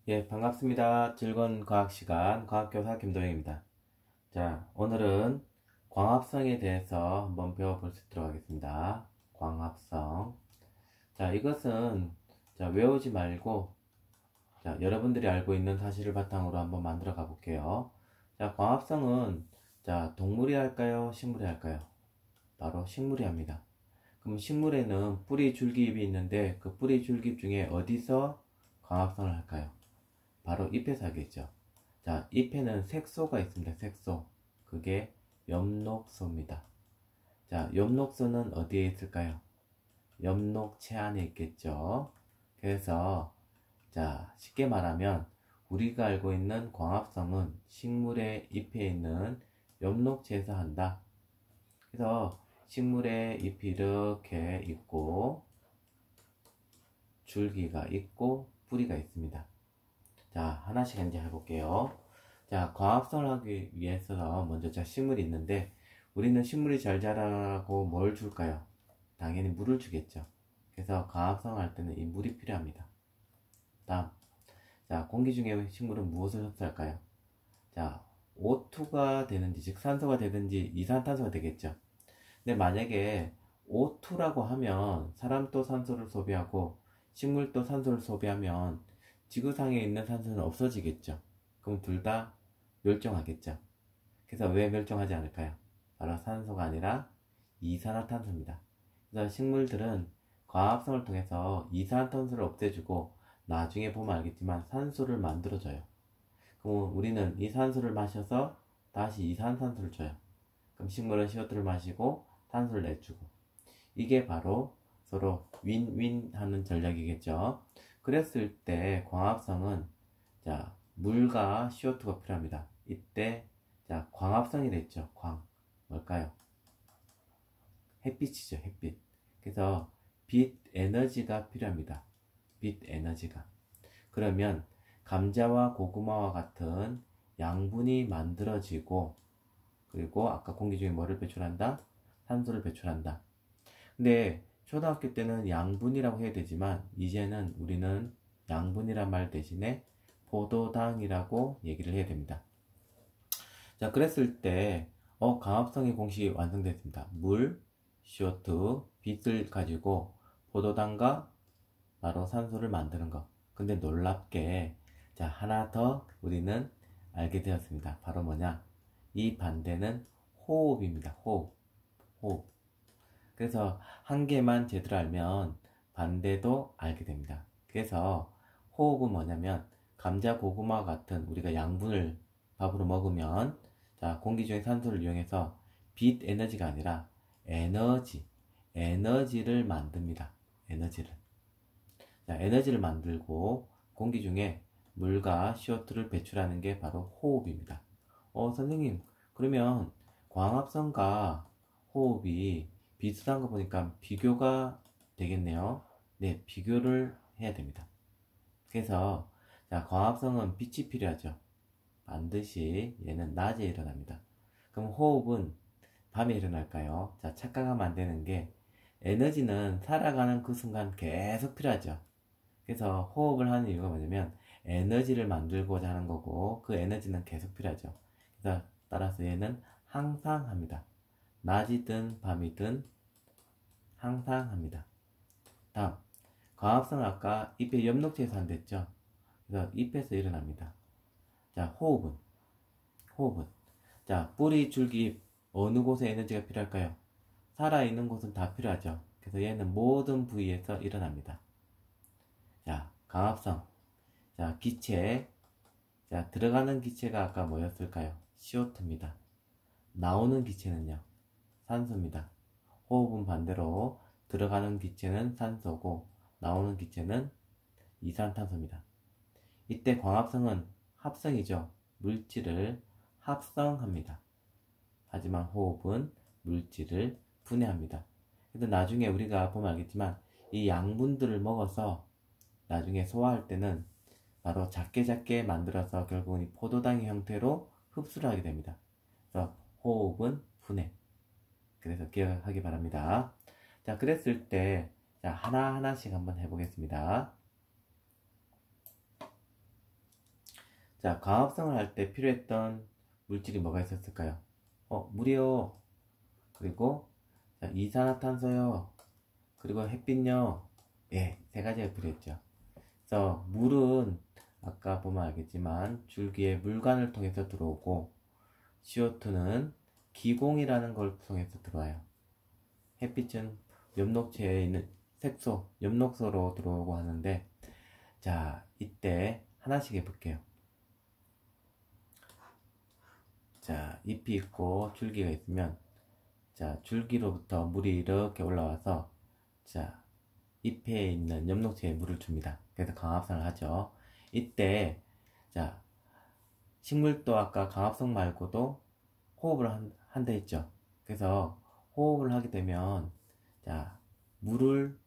예, 반갑습니다. 즐거운 과학 시간, 과학교사 김도영입니다. 자, 오늘은 광합성에 대해서 한번 배워볼 수 있도록 하겠습니다. 광합성. 자, 이것은, 자, 외우지 말고, 자, 여러분들이 알고 있는 사실을 바탕으로 한번 만들어 가볼게요. 자, 광합성은, 자, 동물이 할까요? 식물이 할까요? 바로 식물이 합니다. 그럼 식물에는 뿌리, 줄기, 잎이 있는데, 그 뿌리, 줄기 잎 중에 어디서 광합성을 할까요? 바로 잎에서 하겠죠. 자, 잎에는 색소가 있습니다. 색소. 그게 엽록소입니다. 자, 엽록소는 어디에 있을까요? 엽록체 안에 있겠죠. 그래서 자, 쉽게 말하면 우리가 알고 있는 광합성은 식물의 잎에 있는 엽록체에서 한다. 그래서 식물의 잎이 이렇게 있고 줄기가 있고 뿌리가 있습니다. 자, 하나씩 이제 해볼게요. 자, 광합성을 하기 위해서 먼저 자, 식물이 있는데 우리는 식물이 잘 자라고 뭘 줄까요? 당연히 물을 주겠죠. 그래서 광합성 할 때는 이 물이 필요합니다. 다음, 자, 공기 중에 식물은 무엇을 흡수할까요? 자, O2가 되는지, 즉 산소가 되든지 이산화탄소가 되겠죠. 근데 만약에 O2라고 하면 사람도 산소를 소비하고 식물도 산소를 소비하면 지구상에 있는 산소는 없어지겠죠. 그럼 둘 다 멸종하겠죠. 그래서 왜 멸종하지 않을까요? 바로 산소가 아니라 이산화탄소입니다. 그래서 식물들은 과합성을 통해서 이산화탄소를 없애주고 나중에 보면 알겠지만 산소를 만들어줘요. 그럼 우리는 이 산소를 마셔서 다시 이산화탄소를 줘요. 그럼 식물은 CO2를 마시고 탄소를 내주고 이게 바로 서로 윈윈 하는 전략이겠죠. 그랬을 때 광합성은 자 물과 CO2가 필요합니다. 이때 자 광합성이 됐죠. 광 뭘까요? 햇빛이죠. 햇빛. 그래서 빛 에너지가 필요합니다. 빛 에너지가. 그러면 감자와 고구마와 같은 양분이 만들어지고 그리고 아까 공기 중에 뭐를 배출한다? 산소를 배출한다. 근데 초등학교 때는 양분이라고 해야 되지만 이제는 우리는 양분이란 말 대신에 포도당이라고 얘기를 해야 됩니다. 자, 그랬을 때 광합성의 공식이 완성됐습니다. 물, CO2, 빛을 가지고 포도당과 바로 산소를 만드는 것. 근데 놀랍게 자, 하나 더 우리는 알게 되었습니다. 바로 뭐냐? 이 반대는 호흡입니다. 호흡. 호흡. 그래서 한 개만 제대로 알면 반대도 알게 됩니다. 그래서 호흡은 뭐냐면 감자, 고구마 같은 우리가 양분을 밥으로 먹으면 자, 공기 중에 산소를 이용해서 빛 에너지가 아니라 에너지를 만듭니다. 에너지를. 자, 에너지를 만들고 공기 중에 물과 CO2를 배출하는 게 바로 호흡입니다. 선생님, 그러면 광합성과 호흡이 비슷한 거 보니까 비교가 되겠네요. 네, 비교를 해야 됩니다. 그래서 자, 광합성은 빛이 필요하죠. 반드시 얘는 낮에 일어납니다. 그럼 호흡은 밤에 일어날까요? 자, 착각하면 안 되는 게 에너지는 살아가는 그 순간 계속 필요하죠. 그래서 호흡을 하는 이유가 뭐냐면 에너지를 만들고자 하는 거고 그 에너지는 계속 필요하죠. 그래서 따라서 얘는 항상 합니다. 낮이든 밤이든 항상 합니다. 다음, 광합성 아까 잎의 엽록체에서 한댔죠. 그래서 잎에서 일어납니다. 자, 호흡은 자, 뿌리, 줄기, 잎 어느 곳에 에너지가 필요할까요? 살아있는 곳은 다 필요하죠. 그래서 얘는 모든 부위에서 일어납니다. 자, 광합성. 자, 기체. 자, 들어가는 기체가 아까 뭐였을까요? CO2입니다. 나오는 기체는요? 산소입니다. 호흡은 반대로 들어가는 기체는 산소고 나오는 기체는 이산탄소입니다. 이때 광합성은 합성이죠. 물질을 합성합니다. 하지만 호흡은 물질을 분해합니다. 그래서 나중에 우리가 보면 알겠지만 이 양분들을 먹어서 나중에 소화할 때는 바로 작게 작게 만들어서 결국은 이 포도당의 형태로 흡수를 하게 됩니다. 그래서 호흡은 분해. 그래서 기억하기 바랍니다. 자, 그랬을 때 자, 하나하나씩 한번 해보겠습니다. 자, 광합성을 할 때 필요했던 물질이 뭐가 있었을까요? 물이요. 그리고 자, 이산화탄소요. 그리고 햇빛요. 예, 세 가지가 필요했죠. 그래서 물은 아까 보면 알겠지만 줄기에 물관을 통해서 들어오고 CO2는 기공이라는 걸 통해서 들어와요. 햇빛은 엽록체에 있는 색소, 엽록소로 들어오고 하는데, 자, 이때 하나씩 해볼게요. 자, 잎이 있고 줄기가 있으면, 자, 줄기로부터 물이 이렇게 올라와서, 자, 잎에 있는 엽록체에 물을 줍니다. 그래서 광합성을 하죠. 이때, 자, 식물도 아까 광합성 말고도 호흡을 한다 했죠. 그래서 호흡을 하게 되면, 자, 물을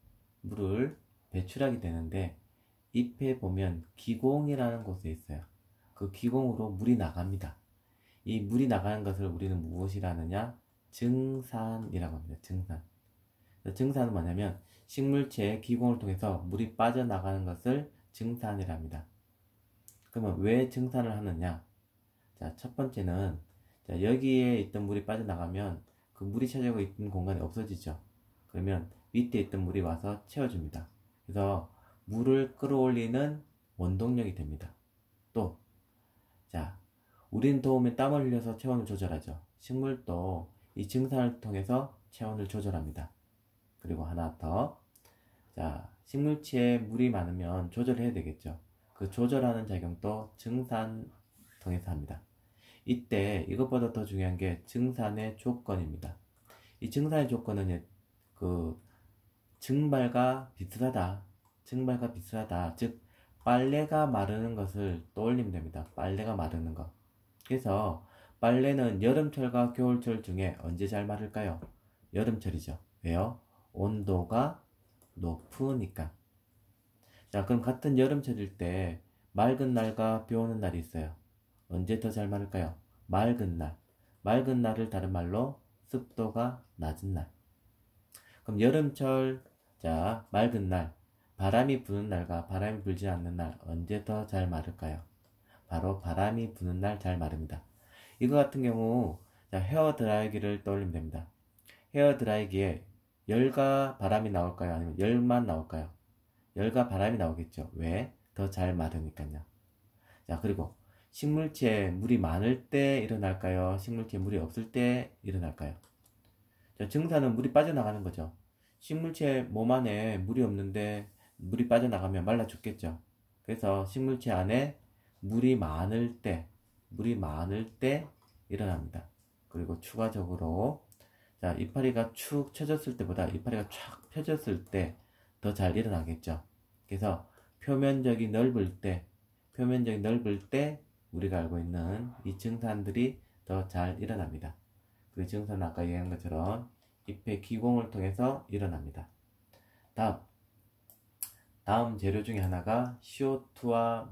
배출하게 되는데, 잎에 보면 기공이라는 곳에 있어요. 그 기공으로 물이 나갑니다. 이 물이 나가는 것을 우리는 무엇이라 하느냐? 증산이라고 합니다. 증산. 증산은 뭐냐면 식물체의 기공을 통해서 물이 빠져나가는 것을 증산이라 합니다. 그러면 왜 증산을 하느냐? 자, 첫 번째는, 자, 여기에 있던 물이 빠져나가면 그 물이 차지하고 있던 공간이 없어지죠. 그러면 밑에 있던 물이 와서 채워줍니다. 그래서 물을 끌어올리는 원동력이 됩니다. 또, 자, 우린 도움에 땀을 흘려서 체온을 조절하죠. 식물도 이 증산을 통해서 체온을 조절합니다. 그리고 하나 더, 자, 식물체에 물이 많으면 조절해야 되겠죠. 그 조절하는 작용도 증산 통해서 합니다. 이때 이것보다 더 중요한 게 증산의 조건입니다. 이 증산의 조건은 그 증발과 비슷하다. 증발과 비슷하다. 즉 빨래가 마르는 것을 떠올리면 됩니다. 빨래가 마르는 것. 그래서 빨래는 여름철과 겨울철 중에 언제 잘 마를까요? 여름철이죠. 왜요? 온도가 높으니까. 자, 그럼 같은 여름철일 때 맑은 날과 비 오는 날이 있어요. 언제 더 잘 마를까요? 맑은 날. 맑은 날을 다른 말로 습도가 낮은 날. 그럼 여름철, 자, 맑은 날, 바람이 부는 날과 바람이 불지 않는 날 언제 더 잘 마를까요? 바로 바람이 부는 날 잘 마릅니다. 이거 같은 경우, 자, 헤어 드라이기를 떠올리면 됩니다. 헤어 드라이기에 열과 바람이 나올까요? 아니면 열만 나올까요? 열과 바람이 나오겠죠. 왜? 더 잘 마르니까요. 자, 그리고 식물체에 물이 많을 때 일어날까요? 식물체에 물이 없을 때 일어날까요? 자, 증산은 물이 빠져나가는 거죠. 식물체 몸 안에 물이 없는데 물이 빠져나가면 말라 죽겠죠. 그래서 식물체 안에 물이 많을 때 일어납니다. 그리고 추가적으로, 자, 이파리가 축 처졌을 때보다 이파리가 쫙 펴졌을 때 더 잘 일어나겠죠. 그래서 표면적이 넓을 때 우리가 알고 있는 이 증산들이 더 잘 일어납니다. 그 증산은 아까 얘기한 것처럼 잎의 기공을 통해서 일어납니다. 다음 재료 중에 하나가 CO2와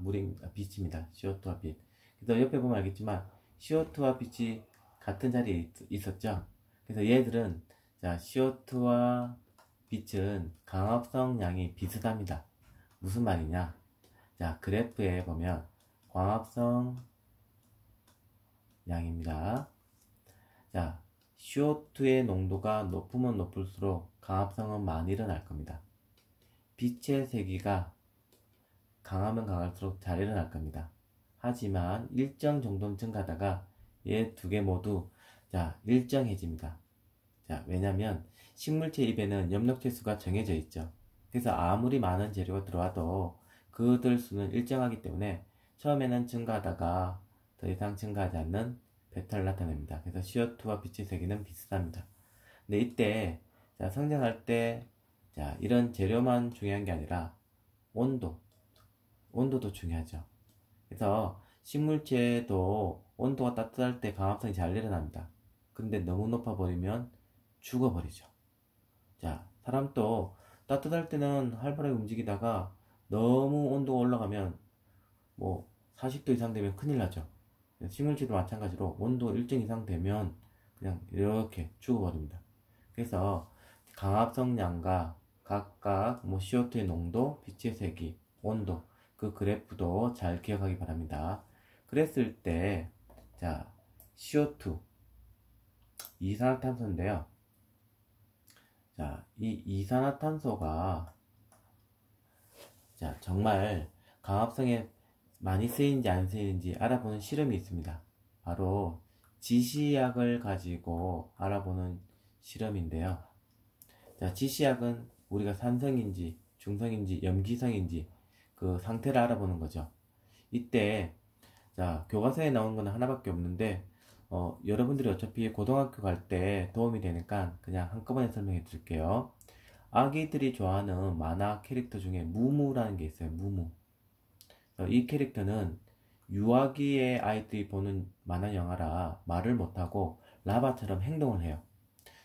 빛입니다. CO2와 빛. 그래서 옆에 보면 알겠지만 CO2와 빛이 같은 자리에 있었죠. 그래서 얘들은, 자, CO2와 빛은 광합성 양이 비슷합니다. 무슨 말이냐? 자, 그래프에 보면 광합성 양입니다. 자, CO2의 농도가 높으면 높을수록 광합성은 많이 일어날 겁니다. 빛의 세기가 강하면 강할수록 잘 일어날 겁니다. 하지만 일정 정도는 증가하다가 얘 두 개 모두, 자, 일정해집니다. 자, 왜냐면 식물체 입에는 엽록체 수가 정해져 있죠. 그래서 아무리 많은 재료가 들어와도 그들 수는 일정하기 때문에 처음에는 증가하다가 더 이상 증가하지 않는 패턴을 나타냅니다. 그래서 CO2와 빛의 세기는 비슷합니다. 근데 이때, 자, 성장할 때, 자, 이런 재료만 중요한 게 아니라 온도도 중요하죠. 그래서 식물체도 온도가 따뜻할 때 광합성이 잘 일어납니다. 근데 너무 높아버리면 죽어버리죠. 자, 사람도 따뜻할 때는 활발하게 움직이다가 너무 온도가 올라가면 뭐 40도 이상 되면 큰일 나죠. 식물체도 마찬가지로 온도 일정 이상 되면 그냥 이렇게 죽어버립니다. 그래서 광합성량과 각각 뭐 CO2의 농도, 빛의 세기, 온도, 그 그래프도 잘 기억하기 바랍니다. 그랬을 때, 자, CO2, 이산화탄소인데요. 자, 이 이산화탄소가, 자, 정말 광합성에 많이 쓰이는지 안 쓰이는지 알아보는 실험이 있습니다. 바로 지시약을 가지고 알아보는 실험인데요. 자, 지시약은 우리가 산성인지 중성인지 염기성인지 그 상태를 알아보는 거죠. 이때 자, 교과서에 나오는 건 하나밖에 없는데 여러분들이 어차피 고등학교 갈 때 도움이 되니까 그냥 한꺼번에 설명해 드릴게요. 아기들이 좋아하는 만화 캐릭터 중에 무무라는 게 있어요. 무무. 이 캐릭터는 유아기의 아이들이 보는 만화 영화라 말을 못하고 라바처럼 행동을 해요.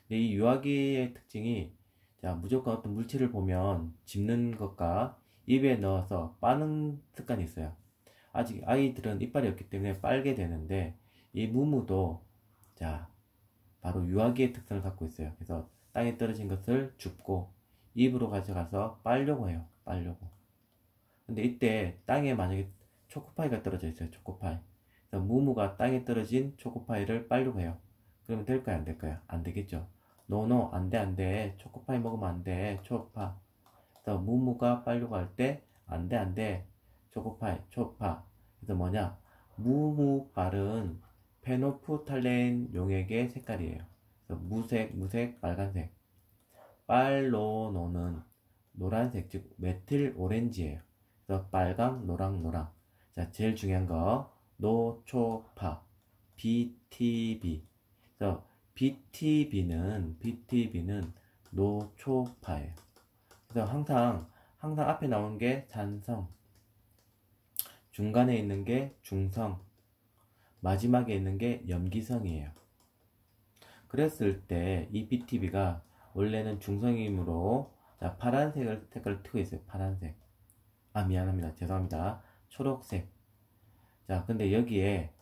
근데 이 유아기의 특징이 자, 무조건 어떤 물체를 보면 짚는 것과 입에 넣어서 빠는 습관이 있어요. 아직 아이들은 이빨이 없기 때문에 빨게 되는데 이 무무도 자, 바로 유아기의 특성을 갖고 있어요. 그래서 땅에 떨어진 것을 줍고 입으로 가져가서 빨려고 해요. 빨려고. 근데 이때 땅에 만약에 초코파이가 떨어져 있어요. 초코파이. 그래서 무무가 땅에 떨어진 초코파이를 빨려고 해요. 그러면 될까요? 안 될까요? 안 되겠죠. 노노, 안 돼, 안 돼. 초코파이 먹으면 안 돼. 초파. 그래서 무무가 빨려고 할 때 안 돼, 안 돼. 초코파이, 초파. 그래서 뭐냐? 무무빨은 페노프탈레인 용액의 색깔이에요. 그래서 무색, 빨간색. 빨로노는 노란색, 즉 메틸 오렌지예요. 그래서 빨강, 노랑. 자, 제일 중요한 거 노초파, BTB. 그래서 BTB는 노초파예요. 그래서 항상 앞에 나오는 게 산성, 중간에 있는 게 중성, 마지막에 있는 게 염기성이에요. 그랬을 때 이 BTB가 원래는 중성이므로 자, 색깔을 띠고 있어요. 파란색. 아, 미안합니다. 죄송합니다. 초록색. 자, 근데 여기에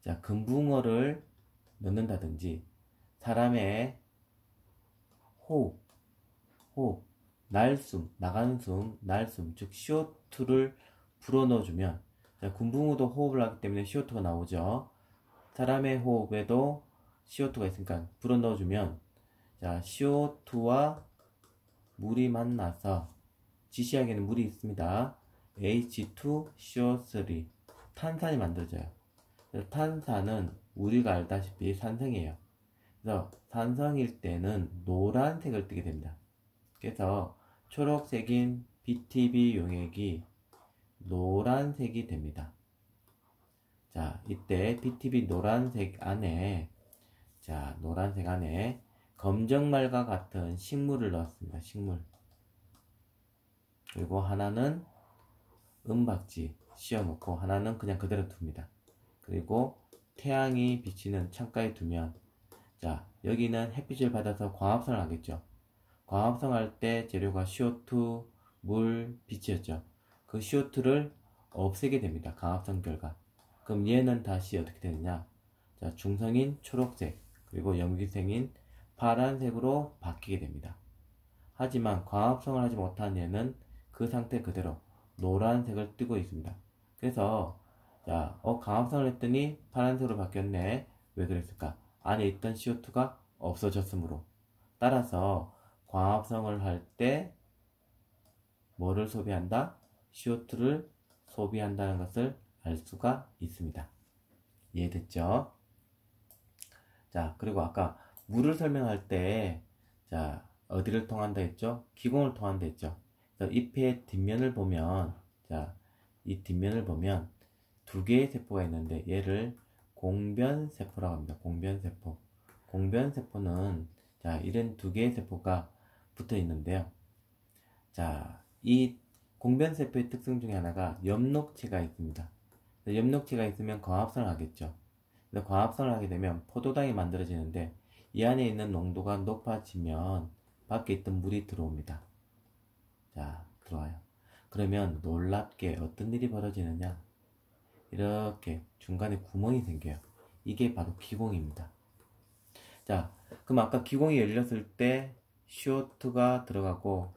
자, 금붕어를 넣는다든지 사람의 호흡, 나가는 숨, 날숨, 즉 CO2를 불어넣어주면 자, 금붕어도 호흡을 하기 때문에 CO2가 나오죠. 사람의 호흡에도 CO2가 있으니까 불어넣어주면 자, CO2와 물이 만나서 지시약에는 물이 있습니다. H2CO3 탄산이 만들어져요. 탄산은 우리가 알다시피 산성이에요. 그래서 산성일 때는 노란색을 띠게 됩니다. 그래서 초록색인 BTB 용액이 노란색이 됩니다. 자, 이때 BTB 노란색 안에 검정말과 같은 식물을 넣었습니다. 식물. 그리고 하나는 은박지 씌워놓고 하나는 그냥 그대로 둡니다. 그리고 태양이 비치는 창가에 두면 자, 여기는 햇빛을 받아서 광합성을 하겠죠. 광합성할 때 재료가 CO2, 물, 빛이었죠. 그 CO2를 없애게 됩니다. 광합성 결과. 그럼 얘는 다시 어떻게 되느냐? 자, 중성인 초록색, 그리고 염기성인 파란색으로 바뀌게 됩니다. 하지만 광합성을 하지 못한 얘는 그 상태 그대로 노란색을 띠고 있습니다. 그래서 자, 광합성을 했더니 파란색으로 바뀌었네. 왜 그랬을까? 안에 있던 CO2가 없어졌으므로. 따라서 광합성을 할 때 뭐를 소비한다? CO2를 소비한다는 것을 알 수가 있습니다. 이해됐죠? 자, 그리고 아까 물을 설명할 때 자, 어디를 통한다 했죠? 기공을 통한다 했죠? 그래서 잎의 뒷면을 보면 자, 이 뒷면을 보면 두 개의 세포가 있는데 얘를 공변세포라고 합니다. 공변세포. 공변세포는 자, 이런 두 개의 세포가 붙어 있는데요. 자, 이 공변세포의 특성 중에 하나가 엽록체가 있습니다. 엽록체가 있으면 광합성을 하겠죠. 그래서 광합성을 하게 되면 포도당이 만들어지는데 이 안에 있는 농도가 높아지면 밖에 있던 물이 들어옵니다. 자, 들어와요. 그러면 놀랍게 어떤 일이 벌어지느냐? 이렇게 중간에 구멍이 생겨요. 이게 바로 기공입니다. 자, 그럼 아까 기공이 열렸을 때 CO2가 들어가고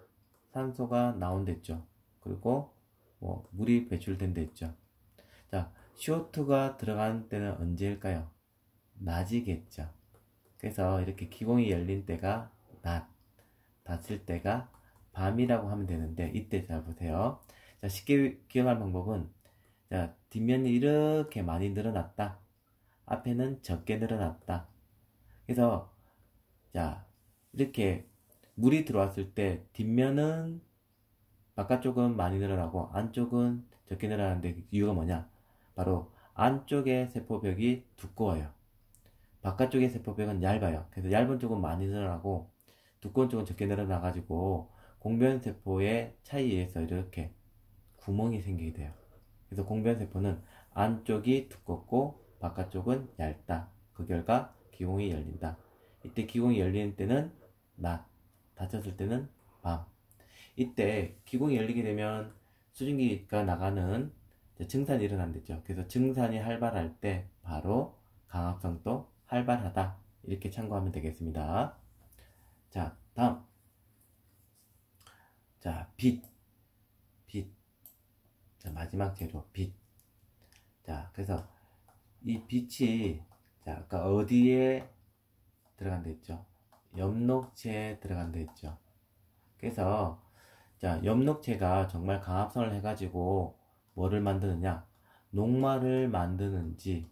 산소가 나온댔죠. 그리고 물이 배출된댔죠. 자, CO2가 들어가는 때는 언제일까요? 낮이겠죠. 그래서 이렇게 기공이 열린 때가 낮, 닫힐 때가 밤이라고 하면 되는데, 이때 잘 보세요. 자, 쉽게 기억할 방법은, 자, 뒷면이 이렇게 많이 늘어났다. 앞에는 적게 늘어났다. 그래서, 자, 이렇게 물이 들어왔을 때 뒷면은 바깥쪽은 많이 늘어나고 안쪽은 적게 늘어나는데 그 이유가 뭐냐? 바로 안쪽의 세포벽이 두꺼워요. 바깥쪽의 세포벽은 얇아요. 그래서 얇은 쪽은 많이 늘어나고 두꺼운 쪽은 적게 늘어나가지고 공변세포의 차이에 의해서 이렇게 구멍이 생기게 돼요. 그래서 공변세포는 안쪽이 두껍고 바깥쪽은 얇다. 그 결과 기공이 열린다. 이때 기공이 열리는 때는 낮, 닫혔을 때는 밤. 이때 기공이 열리게 되면 수증기가 나가는 증산이 일어난댔죠. 그래서 증산이 활발할 때 바로 강압성도 활발하다. 이렇게 참고하면 되겠습니다. 자, 다음. 자, 빛. 자, 마지막 재료, 빛. 자, 그래서 이 빛이, 자, 아까 어디에 들어간다 했죠? 엽록체에 들어간다 했죠. 그래서, 자, 엽록체가 정말 강합성을 해가지고 뭐를 만드느냐? 녹말을 만드는지,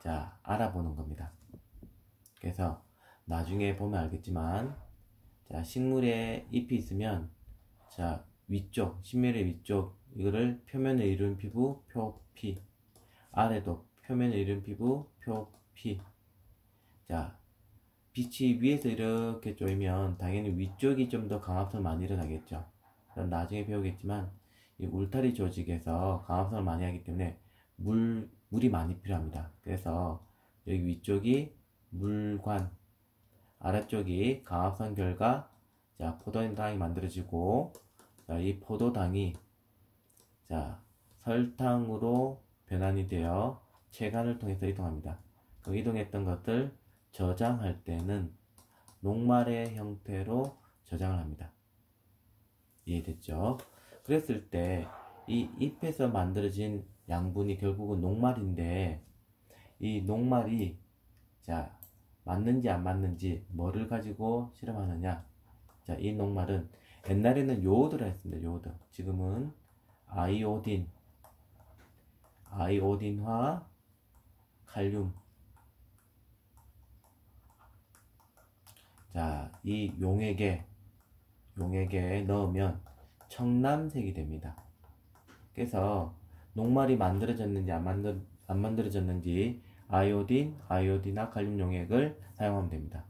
자, 알아보는 겁니다. 그래서 나중에 보면 알겠지만, 자, 식물에 잎이 있으면, 자, 위쪽, 식물의 위쪽, 이거를 표면을 이룬 피부, 표피. 아래도 표면을 이룬 피부, 표피. 자, 빛이 위에서 이렇게 쪼이면 당연히 위쪽이 좀 더 강합성을 많이 일어나겠죠. 나중에 배우겠지만, 이 울타리 조직에서 강합성을 많이 하기 때문에 물이 많이 필요합니다. 그래서 여기 위쪽이 물관, 아래쪽이 강합성 결과, 자, 포도당이 만들어지고, 자, 이 포도당이, 자, 설탕으로 변환이 되어 체관을 통해서 이동합니다. 그 이동했던 것들 저장할 때는 녹말의 형태로 저장을 합니다. 이해됐죠? 그랬을 때 이 잎에서 만들어진 양분이 결국은 녹말인데, 이 녹말이, 자, 맞는지 안 맞는지 뭐를 가지고 실험하느냐? 자, 이 녹말은 옛날에는 요오드라 했습니다. 요오드. 지금은 아이오딘화 칼륨. 자, 이 용액에 넣으면 청남색이 됩니다. 그래서 녹말이 만들어졌는지 안 만들어졌는지 아이오딘화 칼륨 용액을 사용하면 됩니다.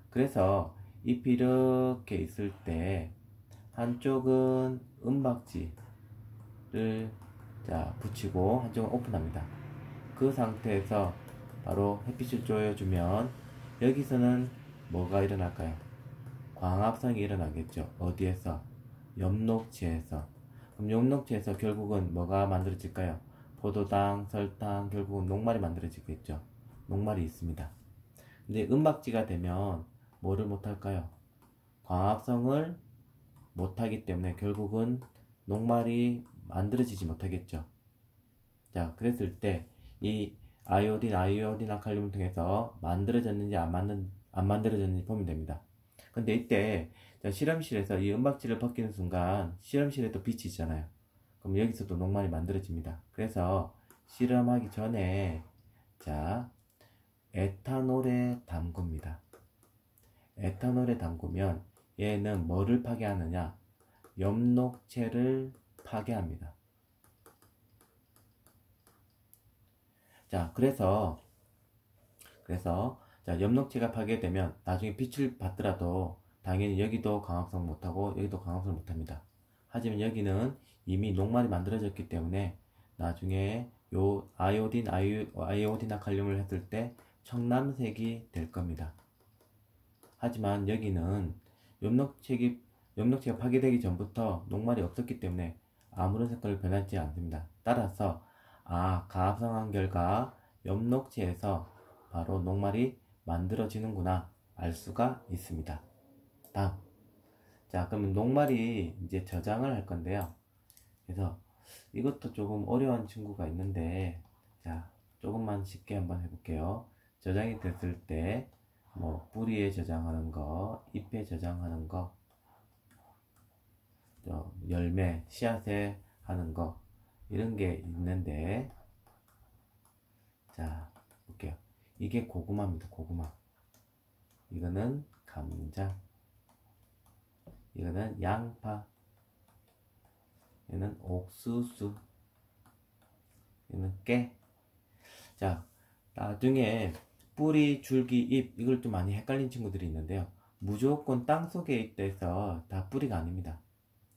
그래서 잎이 이렇게 있을 때 한쪽은 은박지를, 자, 붙이고 한쪽은 오픈합니다. 그 상태에서 바로 햇빛을 쬐어주면 여기서는 뭐가 일어날까요? 광합성이 일어나겠죠. 어디에서? 엽록체에서. 그럼 엽록체에서 결국은 뭐가 만들어질까요? 포도당, 설탕, 결국은 녹말이 만들어지겠죠. 녹말이 있습니다. 근데 은박지가 되면 뭐를 못할까요? 광합성을 못하기 때문에 결국은 녹말이 만들어지지 못하겠죠. 자, 그랬을 때 이 아이오딘화 칼륨을 통해서 만들어졌는지 안 만들어졌는지 보면 됩니다. 근데 이때, 자, 실험실에서 이 은박지를 벗기는 순간 실험실에도 빛이 있잖아요. 그럼 여기서도 녹말이 만들어집니다. 그래서 실험하기 전에, 자, 에탄올에 담굽니다. 에탄올에 담그면 얘는 뭐를 파괴하느냐? 엽록체를 파괴합니다. 자, 그래서 자, 엽록체가 파괴되면 나중에 빛을 받더라도 당연히 여기도 강합성 못하고 여기도 강합성 못합니다. 하지만 여기는 이미 녹말이 만들어졌기 때문에 나중에 요 아이오딘화 칼륨을 했을 때 청남색이 될 겁니다. 하지만 여기는 엽록체가 파괴되기 전부터 녹말이 없었기 때문에 아무런 색깔을 변하지 않습니다. 따라서 가합성한 결과 엽록체에서 바로 녹말이 만들어지는구나 알 수가 있습니다. 다음. 자, 그러면 녹말이 이제 저장을 할 건데요. 그래서 이것도 조금 어려운 친구가 있는데, 자, 저장만 쉽게 한번 해볼게요. 저장이 됐을 때 뭐 뿌리에 저장하는 거, 잎에 저장하는 거, 열매, 씨앗에 하는 거 이런 게 있는데, 자 볼게요. 이게 고구마입니다. 고구마. 이거는 감자, 이거는 양파, 얘는 옥수수, 얘는 깨. 자, 나중에 뿌리, 줄기, 잎 이걸 좀 많이 헷갈린 친구들이 있는데요. 무조건 땅속에 있다 해서 다 뿌리가 아닙니다.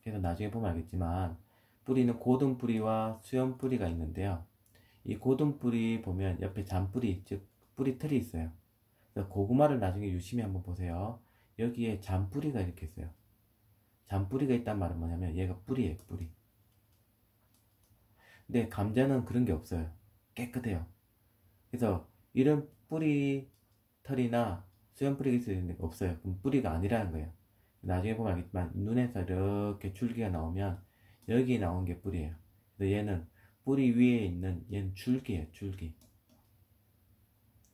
그래서 나중에 보면 알겠지만 뿌리는 고든 뿌리와 수염 뿌리가 있는데요. 이 고든 뿌리 보면 옆에 잔뿌리, 즉 뿌리 틀이 있어요. 그래서 고구마를 나중에 유심히 한번 보세요. 여기에 잔뿌리가 이렇게 있어요. 잔뿌리가 있단 말은 뭐냐면 얘가 뿌리예요, 뿌리. 근데 감자는 그런 게 없어요. 깨끗해요. 그래서 이런 뿌리 털이나 수염 뿌리가 있는데 없어요. 그럼 뿌리가 아니라는 거예요. 나중에 보면 알겠지만 눈에서 이렇게 줄기가 나오면 여기 나온 게 뿌리예요. 그래서 얘는 뿌리 위에 있는 얘는 줄기예요. 줄기.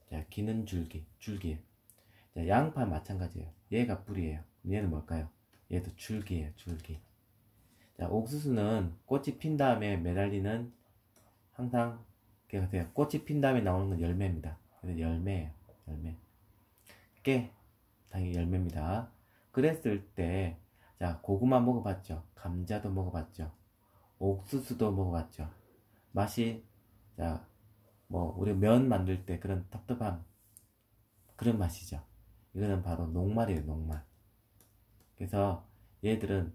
자, 기는 줄기, 줄기예요. 자, 양파 마찬가지예요. 얘가 뿌리예요. 얘는 뭘까요? 얘도 줄기예요. 줄기. 자, 옥수수는 꽃이 핀 다음에 매달리는, 항상 기억하세요. 꽃이 핀 다음에 나오는 건 열매입니다. 그래서 열매예요. 열매. 깨, 당연히 열매입니다. 그랬을 때, 자, 고구마 먹어봤죠? 감자도 먹어봤죠? 옥수수도 먹어봤죠? 맛이, 자, 뭐 우리 면 만들 때 그런 텁텁한 그런 맛이죠. 이거는 바로 녹말이에요. 녹말. 그래서 얘들은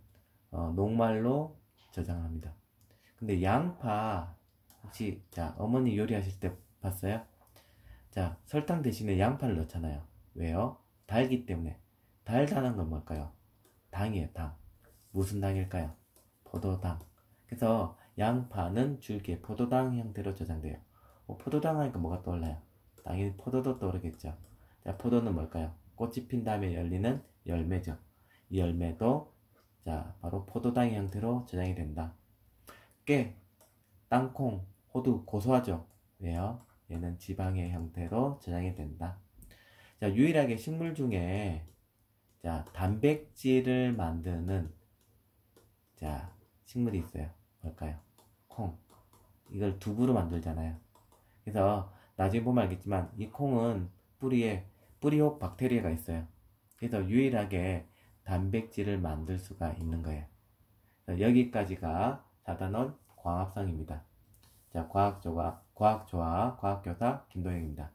녹말로 저장합니다. 근데 양파 혹시, 자, 어머니 요리하실 때 봤어요? 자, 설탕 대신에 양파를 넣잖아요. 왜요? 달기 때문에. 달다는 건 뭘까요? 당이에요. 당. 무슨 당일까요? 포도당. 그래서 양파는 줄기에 포도당 형태로 저장돼요. 포도당 하니까 뭐가 떠올라요? 당연히 포도도 떠오르겠죠. 자, 포도는 뭘까요? 꽃이 핀 다음에 열리는 열매죠. 이 열매도, 자, 바로 포도당의 형태로 저장이 된다. 깨, 땅콩, 호두 고소하죠. 왜요? 얘는 지방의 형태로 저장이 된다. 자, 유일하게 식물 중에, 자, 단백질을 만드는, 자, 식물이 있어요. 뭘까요? 콩. 이걸 두부로 만들잖아요. 그래서 나중에 보면 알겠지만 이 콩은 뿌리에 뿌리옥 박테리아가 있어요. 그래서 유일하게 단백질을 만들 수가 있는 거예요. 여기까지가 4단원 광합성입니다. 자, 과학조화, 과학교사 김도영입니다.